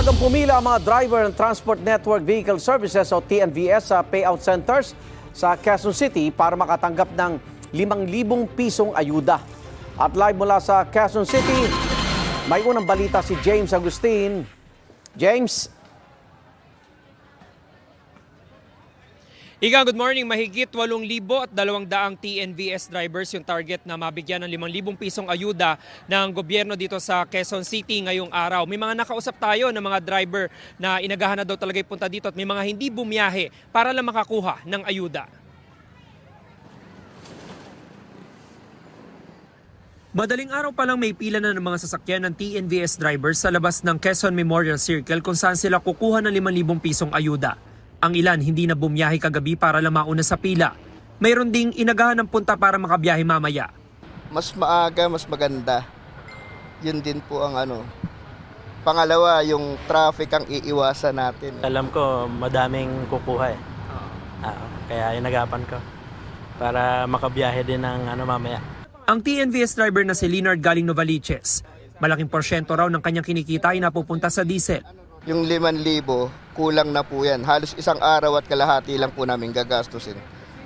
Maagang pumila ang mga driver ng Transport Network Vehicle Services o TNVS sa payout centers sa Quezon City para makatanggap ng 5,000 pisong ayuda. At live mula sa Quezon City, may unang balita si James Agustin. James. Igang, good morning. Mahigit 8,200 TNVS drivers yung target na mabigyan ng 5,000 pisong ayuda ng gobyerno dito sa Quezon City ngayong araw. May mga nakausap tayo ng mga driver na inagahan na daw talaga punta dito at may mga hindi bumiyahe para lang makakuha ng ayuda. Madaling araw pa lang may pila na ng mga sasakyan ng TNVS drivers sa labas ng Quezon Memorial Circle kung saan sila kukuha ng 5,000 pisong ayuda. Ang ilan hindi na bumiyahe kagabi para lang mauna sa pila. Mayroon ding inagahan ng punta para makabiyahe mamaya. Mas maaga, mas maganda. Yun din po ang Pangalawa, yung traffic ang iiwasan natin. Alam ko madaming kukuha eh. Kaya inagapan ko para makabiyahe din ng mamaya. Ang TNVS driver na si Leonard galing Novaliches, malaking porsyento raw ng kanyang kinikita ay napupunta sa diesel. Yung 5,000, kulang na po yan. Halos isang araw at kalahati lang po namin gagastusin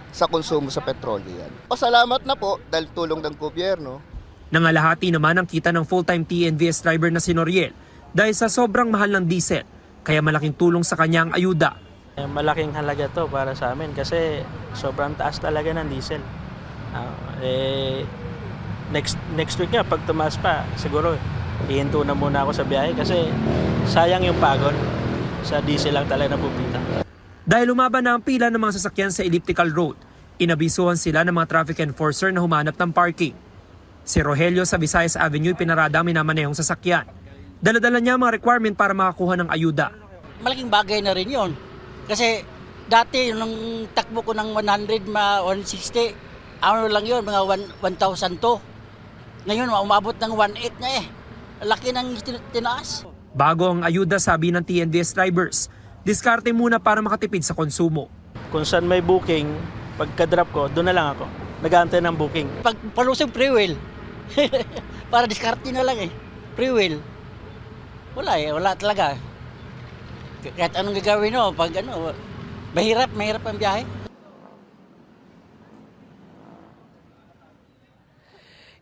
sa konsumo sa petrolyo yan. Pasalamat na po dahil tulong ng gobyerno. Nangalahati naman ang kita ng full-time TNVS driver na si Noriel dahil sa sobrang mahal ng diesel, kaya malaking tulong sa kanya ang ayuda. Malaking halaga to para sa amin kasi sobrang taas talaga ng diesel. Next week nga, pag tumaas pa, siguro ihinto na muna ako sa biyahe kasi sayang yung pagod. Sa diesel lang talaga napupunta. Dahil lumaban na ang pila ng mga sasakyan sa elliptical road, inabisuhan sila ng mga traffic enforcer na humanap ng parking. Si Rogelio sa Visayas Avenue pinarada ang minamanehong sasakyan. Dala-dala niya mga requirement para makakuha ng ayuda. Malaking bagay na rin yun. Kasi dati nung takbo ko ng 100, 160, lang yun, mga 1,000 to. Ngayon, umabot ng 1,800 na eh. Laki ng tinaas. Bago ang ayuda, sabi ng TNVS drivers, diskarte muna para makatipid sa konsumo. Kung saan may booking, pagka-drop ko, doon na lang ako. Nag-aantay ng booking. Pag palusog, pre-wheel. Para diskarte na lang eh. Pre-wheel. Wala talaga. Kahit anong gagawin mo, pag mahirap ang biyahe.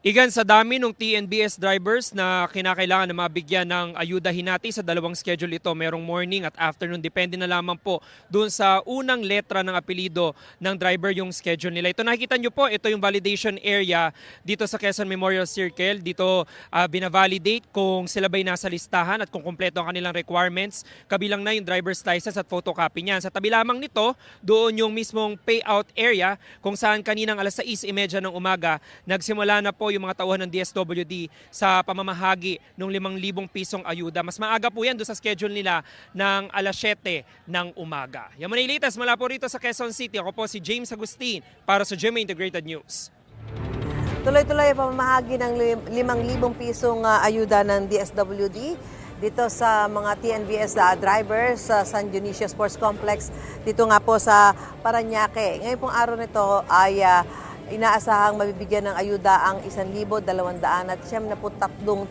Igan, sa dami ng TNVS drivers na kinakailangan na mabigyan ng ayuda hinati sa dalawang schedule ito, merong morning at afternoon, depende na lamang po doon sa unang letra ng apelido ng driver yung schedule nila. Ito nakikita nyo po, ito yung validation area dito sa Quezon Memorial Circle. Dito binavalidate kung sila ba'y nasa listahan at kung kumpleto ang kanilang requirements. Kabilang na yung driver's license at photocopy niyan. Sa tabi lamang nito, doon yung mismong payout area kung saan kaninang alas 6:30 ng umaga, nagsimula na po yung mga tauhan ng DSWD sa pamamahagi ng 5,000 pisong ayuda. Mas maaga po yan doon sa schedule nila ng alas 7 ng umaga. Yan muna ilitas mula po rito sa Quezon City. Ako po si James Agustin para sa GMA Integrated News. Tuloy-tuloy ang pamamahagi ng 5,000 pisong ayuda ng DSWD dito sa mga TNVS drivers sa San Dionisio Sports Complex dito nga po sa Parañaque. Ngayon pong araw nito ay inaasahang mabibigyan ng ayuda ang 1,200 at 73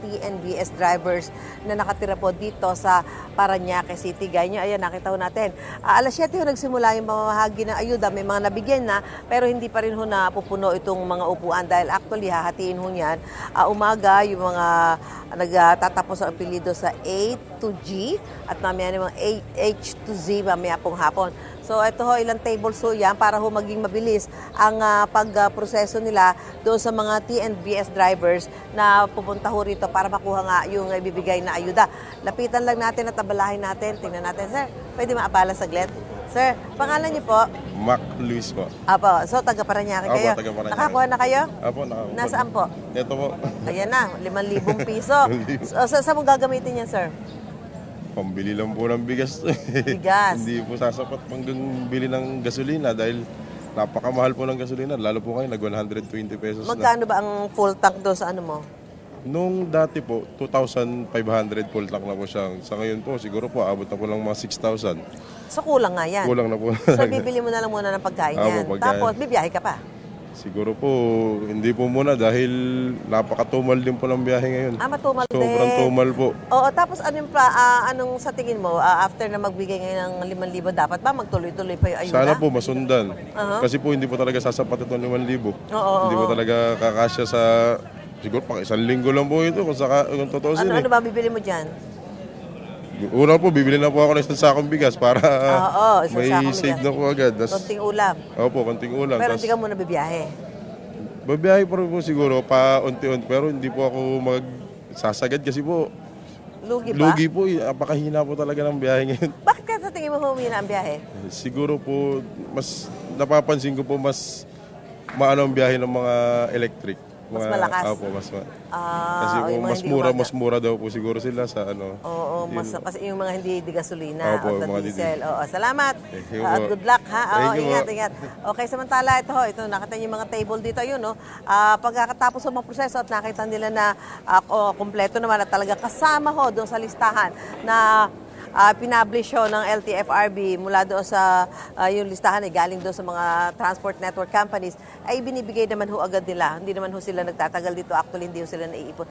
TNVS drivers na nakatira po dito sa Parañaque City. Gaya nyo, ayan, nakita ho natin. Alas 7 ho nagsimula yung pamamahagi ng ayuda. May mga nabigyan na, pero hindi pa rin ho napupuno itong mga upuan dahil actually hahatiin ho niyan. Umaga, yung mga nagtatapos ang apelido sa A to G at mamaya naman H to Z mamaya pong hapon. So ito ho, ilang tables ho yan para ho maging mabilis ang pagproseso nila doon sa mga TNVS drivers na pupunta ho rito para makuha nga yung ibibigay na ayuda. Lapitan lang natin at abalahin natin. Tingnan natin, sir. Pwede maabala saglit? Sir, pangalan niyo po? Mac Luis po. Apo, so taga Parañaque kayo? Apo, taga Parañaque. Nakakuha na kayo? Apo, nakakuha. Nasaan po? Ito po. Ayan na, 5,000 piso. So, saan mo gagamitin yan, sir? Pambili lang po ng bigas. Bigas. Hindi po sasapat panggang bili ng gasolina dahil napakamahal po ng gasolina. Lalo po kayo, nag-120 pesos Magkano ba ang full tank doon sa ano mo? Nung dati po, 2,500 full tank na po siya. Sa ngayon po, siguro po, abot na po lang mga 6,000. So kulang nga yan. Kulang na po. So bibili mo na lang muna ng pagkain yan. Opo, pagkain. Tapos bibiyahe ka pa. Siguro po, hindi po muna dahil napakatumal din po ng biyahe ngayon. Matumal din. Sobrang tumal po. Oo, tapos anong sa tingin mo, after na magbigay ngayon ng 5,000, dapat ba magtuloy-tuloy pa yung ayuda? Sana po masundan. Kasi po hindi po talaga sasapat itong 5,000. Hindi po talaga kakasya sa, siguro pang 1 linggo lang po ito kung totoo Ano ba bibili mo dyan? Una po, bibili na po ako ng isang sakong bigas para isang may sakong save bigas. na po agad. Konting ulam. Opo, konting ulam. Pero hindi ka muna bibiyahe. Babiyahe pa rin po siguro pa unti-unti pero hindi po ako magsasagad kasi po Lugi ba? lugi po, napakahina po talaga ng biyahe ngayon. Bakit ka sa tingin mo humina ang biyahe? Siguro po mas napapansin ko po mas maano ang biyahe ng mga electric. Mas malakas? Opo, kasi po yung mga mas hindi mura, umaga. mas mura daw po siguro sila sa ano. Oo, kasi yung mga hindi di gasolina Opo, at sa mga diesel. Oo, salamat. Thank you At po. good luck ha. Oo, Thank you ingat, po. ingat. Okay, samantala ito nakita niyo yung mga table dito yun, no. Pagkatapos ng mga proseso at nakita nila na kumpleto naman at talaga kasama ho doon sa listahan na pinablish ho ng LTFRB mula doon sa yung listahan ay galing doon sa mga transport network companies ay binibigay naman ho agad nila. Hindi naman ho sila nagtatagal dito. Actually, hindi ho sila naiipon.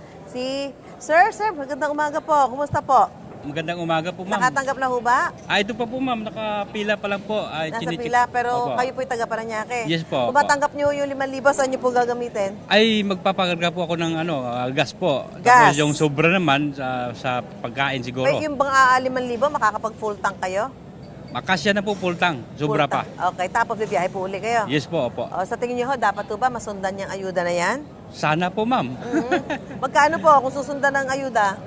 Sir, magandang umaga po. Kumusta po? Magandang umaga po, ma'am. Nakatanggap na ho ba? Ito pa po, ma'am. Nakapila pa lang po. Nasa pila, pero Opo. kayo po'y taga Paranaque. Yes po, Kung opo. matanggap niyo yung 5,000, saan niyo po gagamitin? Ay, magpapakarga po ako ng gas po. Gas. Tapos yung sobra naman sa pagkain siguro. May yung bang 5,000, makakapag full tank kayo? Makasya na po full tank. Sobra Full pa. tank. Okay, tapos bibiyahe po uli kayo? Yes po, opo. Sa tingin niyo ho, dapat po ba masundan yung ayuda na yan? Sana po, ma'am. Magkano po kung susundan ng ayuda?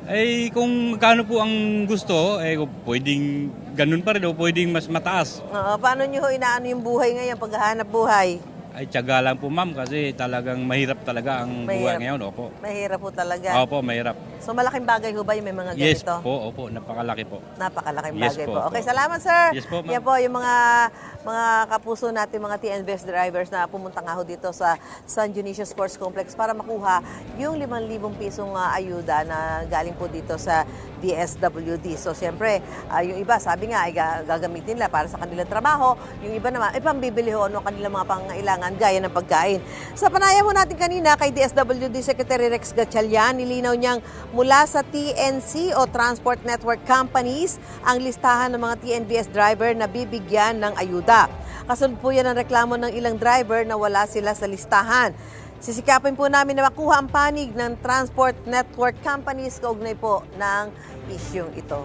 Ay, kung magkano po ang gusto, pwedeng ganun pa rin o pwedeng mas mataas. Paano niyo ho inaano yung buhay ngayon, paghahanap buhay? Ay, tiyaga lang po, ma'am, kasi talagang mahirap talaga ang buhay ngayon. Opo. Mahirap po talaga. Opo, mahirap. So malaking bagay ho ba yung may mga Yes ganito? po, opo. Napakalaki po. Napakalaking Yes bagay po, po. Okay, po. salamat sir. Yes po, ma'am. Yan po yung mga kapuso natin, mga TNVS drivers na pumunta nga ho dito sa San Dionisio Sports Complex para makuha yung 5,000 pisong ayuda na galing po dito sa DSWD. So siyempre, yung iba sabi nga ay gagamitin nila para sa kanilang trabaho. Yung iba naman, pambibili ho ano kanilang mga pangangailangan gaya ng pagkain. Sa panayam ho natin kanina kay DSWD Secretary Rex Gatchalian, nilinaw niyang mula sa TNC o Transport Network Companies ang listahan ng mga TNVS driver na bibigyan ng ayuda. Kasunod po yan ang reklamo ng ilang driver na wala sila sa listahan. Sisikapin po namin na makuha ang panig ng Transport Network Companies kaugnay po ng isyong ito.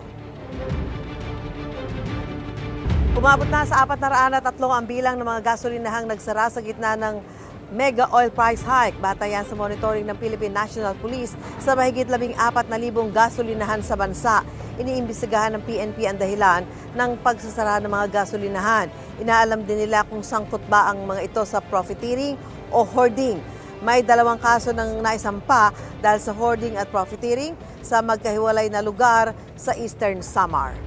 Umabot na sa 403 ang bilang ng mga gasolinahang nagsara sa gitna ng mega oil price hike. Batayan sa monitoring ng Philippine National Police sa mahigit 14,000 gasolinahan sa bansa. Iniimbestigahan ng PNP ang dahilan ng pagsasara ng mga gasolinahan. Inaalam din nila kung sangkot ba ang mga ito sa profiteering o hoarding. May 2 kaso ng naisampa dahil sa hoarding at profiteering sa magkahiwalay na lugar sa Eastern Samar.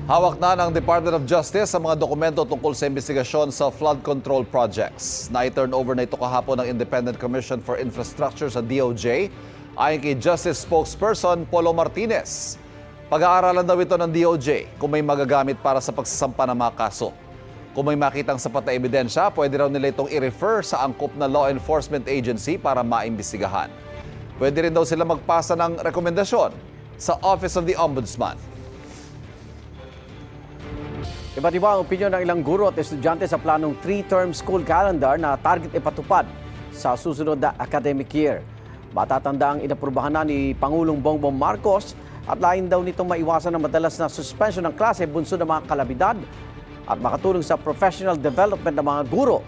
Hawak na ng Department of Justice sa mga dokumento tungkol sa investigasyon sa flood control projects. Na-turn over na ito kahapon ng Independent Commission for Infrastructure sa DOJ ayon kay Justice Spokesperson Polo Martinez. Pag-aaralan daw ito ng DOJ kung may magagamit para sa pagsasampa ng mga kaso. Kung may makitang sapat na ebidensya, pwede raw nila itong i-refer sa angkop na law enforcement agency para maimbestigahan. Pwede rin daw sila magpasa ng rekomendasyon sa Office of the Ombudsman. Iba't iba ang opinyon ng ilang guro at estudyante sa planong 3-term school calendar na target ipatupad sa susunod na academic year. Matatanda ang inaprubahan na ni Pangulong Bongbong Marcos at lain daw nitong maiwasan ang madalas na suspension ng klase bunso ng mga kalabidad at makatulong sa professional development ng mga guro.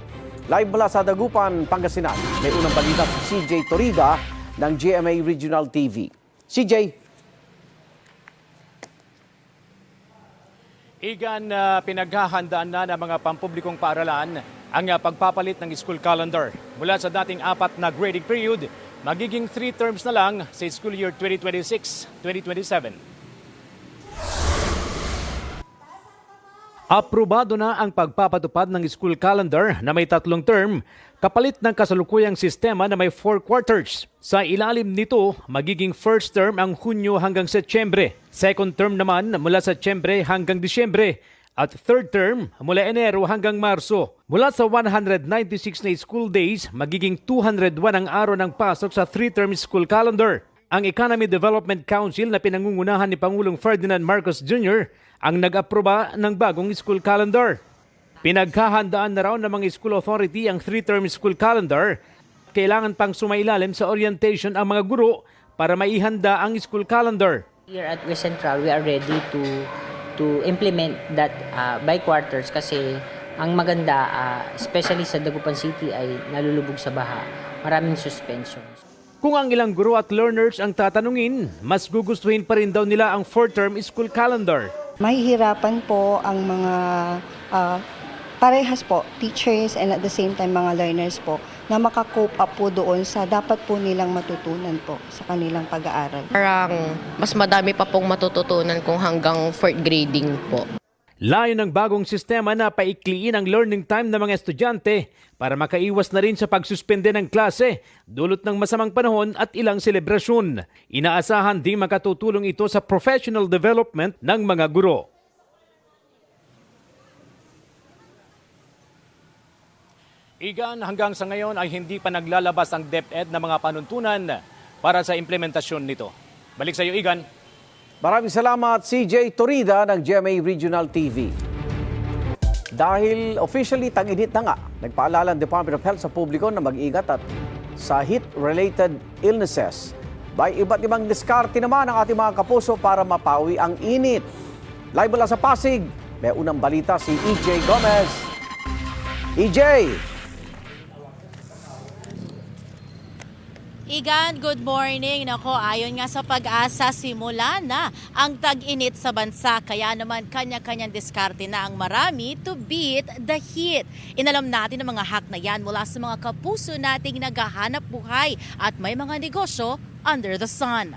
Live mula sa Dagupan, Pangasinan, may unang balita si CJ Torida ng GMA Regional TV. CJ. Igan, pinaghahandaan na ng mga pampublikong paaralan ang pagpapalit ng school calendar. Mula sa dating 4 na grading period, magiging 3 terms na lang sa school year 2026-2027. Aprobado na ang pagpapatupad ng school calendar na may 3 term kapalit ng kasalukuyang sistema na may 4 quarters. Sa ilalim nito, magiging first term ang Hunyo hanggang Setyembre, second term naman mula Setyembre hanggang Disyembre, at third term mula Enero hanggang Marso. Mula sa 196 na school days, magiging 201 ang araw ng pasok sa 3-term school calendar. Ang Economy Development Council na pinangungunahan ni Pangulong Ferdinand Marcos Jr. ang nag-aproba ng bagong school calendar. Pinaghahandaan na raw ng mga school authority ang 3-term school calendar. Kailangan pang sumailalim sa orientation ang mga guro para maihanda ang school calendar. Here at West Central, we are ready to implement that by quarters kasi ang maganda, especially sa Dagupan City, ay nalulubog sa baha. Maraming suspensions. Kung ang ilang guro at learners ang tatanungin, mas gugustuhin pa rin daw nila ang 4-term school calendar. Mahihirapan po ang mga parehas po, teachers and at the same time mga learners po, na makakope up po doon sa dapat po nilang matutunan po sa kanilang pag-aaral. Parang mas madami pa pong matututunan kung hanggang 4th grading po. Layo ng bagong sistema na paikliin ang learning time ng mga estudyante para makaiwas na rin sa pagsuspende ng klase, dulot ng masamang panahon at ilang selebrasyon. Inaasahan ding makatutulong ito sa professional development ng mga guro. Igan, hanggang sa ngayon ay hindi pa naglalabas ang DepEd ng mga panuntunan para sa implementasyon nito. Balik sa iyo, Igan. Maraming salamat, CJ Torida ng GMA Regional TV. Dahil officially tag-init na nga, nagpaalala ang Department of Health sa publiko na mag-ingat at sa heat-related illnesses. By iba't ibang diskarte naman ang ating mga kapuso para mapawi ang init. Live mula sa Pasig, may unang balita si EJ Gomez. EJ! Igan, good morning. Nako, ayon nga sa Pag-asa, simula na ang tag-init sa bansa. Kaya naman kanya-kanyang diskarte na ang marami to beat the heat. Inalam natin ang mga hack na yan mula sa mga kapuso nating naghahanap buhay at may mga negosyo under the sun.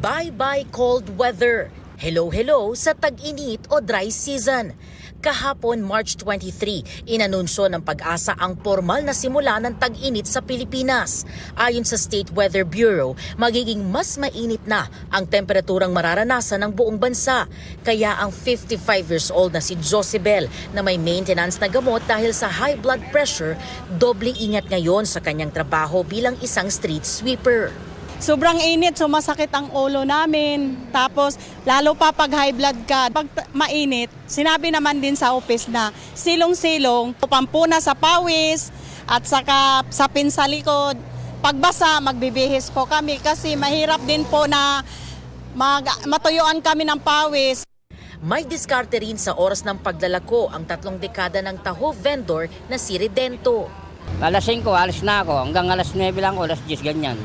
Bye-bye cold weather. Hello-hello sa tag-init o dry season. Kahapon, March 23, inanunsyo ng Pag-asa ang formal na simula ng tag-init sa Pilipinas. Ayon sa State Weather Bureau, magiging mas mainit na ang temperaturang mararanasan ng buong bansa. Kaya ang 55 years old na si Josibel na may maintenance na gamot dahil sa high blood pressure, doble ingat ngayon sa kanyang trabaho bilang isang street sweeper. Sobrang init, sumasakit ang ulo namin. Tapos, lalo pa pag high blood ka. Pag mainit, sinabi naman din sa office na silong-silong, pampuna sa pawis at saka sapin sa likod. Pagbasa, magbibihis po kami kasi mahirap din po na matuyuan kami ng pawis. May diskarte rin sa oras ng paglalako ang 3 dekada ng taho vendor na si Redento. Alas 5, alis na ako. Hanggang alas 9 lang ako, alas 10 ganyan.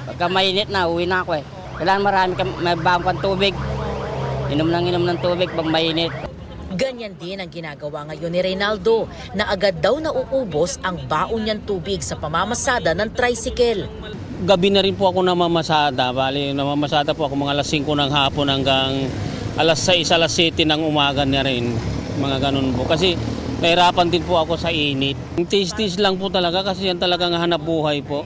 Pagka mainit na, uwi na ako eh. Kailangan marami may baong kang tubig. Inom ng tubig pag mainit. Ganyan din ang ginagawa ngayon ni Reynaldo na agad daw nauubos ang baon niyang tubig sa pamamasada ng tricycle. Gabi na rin po ako namamasada. Bali, namamasada po ako mga alas 5 ng hapon hanggang alas 6, alas 7 ng umaga na rin. Mga ganun po. Kasi nahirapan din po ako sa init. Tis-tis lang po talaga kasi yan talagang hanap buhay po.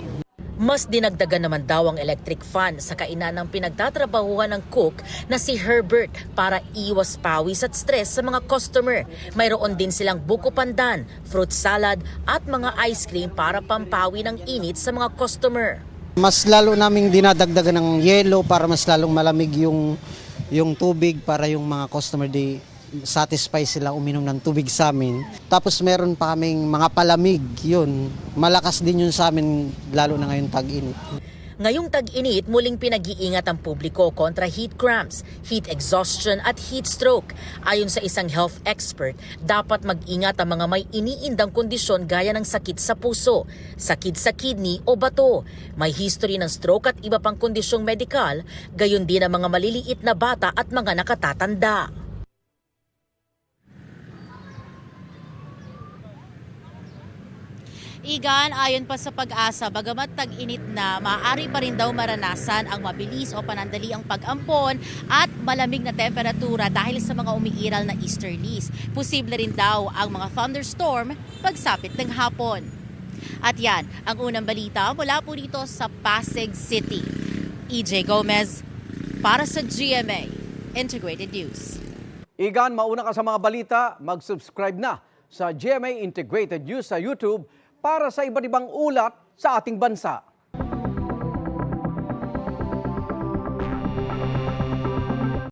Mas dinagdagan naman daw ang electric fan sa kainan ng pinagtatrabahuhan ng cook na si Herbert para iwas pawis at stress sa mga customer. Mayroon din silang buko pandan, fruit salad at mga ice cream para pampawi ng init sa mga customer. Mas lalo naming dinadagdagan ng yelo para mas lalong malamig yung tubig para yung mga customer satisfy sila uminom ng tubig sa amin. Tapos meron pa kaming mga palamig, yun. Malakas din yun sa amin, lalo na ngayong tag-init. Ngayong tag-init, muling pinag-iingat ang publiko kontra heat cramps, heat exhaustion at heat stroke. Ayon sa isang health expert, dapat mag-ingat ang mga may iniindang kondisyon gaya ng sakit sa puso, sakit sa kidney o bato, may history ng stroke at iba pang kondisyong medikal, gayon din ang mga maliliit na bata at mga nakatatanda. Igan, ayon pa sa Pag-asa, bagamat tag-init na, maaari pa rin daw maranasan ang mabilis o panandaliang pag-ampon at malamig na temperatura dahil sa mga umiiral na easterlies. Posible rin daw ang mga thunderstorm pagsapit ng hapon. At yan, ang unang balita mula po dito sa Pasig City. EJ Gomez para sa GMA Integrated News. Igan, mauna ka sa mga balita, mag-subscribe na sa GMA Integrated News sa YouTube para sa iba't ibang ulat sa ating bansa.